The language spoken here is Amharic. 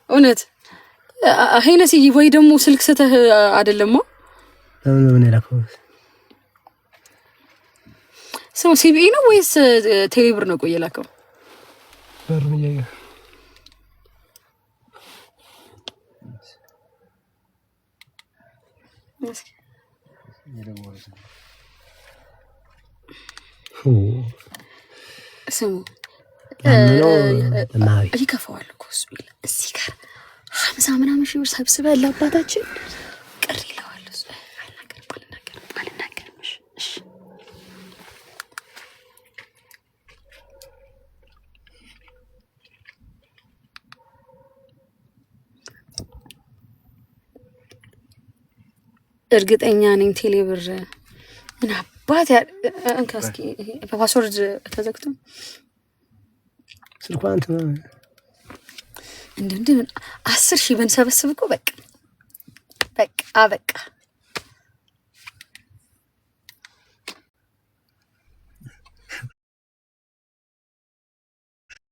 እውነት ሄነሲ ወይ ደግሞ ስልክ ስተህ አይደለም ምን ያላከው ሰው ሲቢኢ ነው ወይስ ቴሌብር ነው ቆይ የላከው በሩን ያየ ስሙ ይከፋዋል እኮ እሱ ይላል እዚህ ጋር 50 ምናምን ሺህ ብር ሰብስበህ ለአባታችን ቅር ይለዋል እሱ አልናገርም እሺ እርግጠኛ ነኝ ቴሌብር ምን አባት እንካስኪ በፓስወርድ ተዘግቶ ስልኳን እንዴ 10 ሺህ ብንሰበስብ እኮ በቃ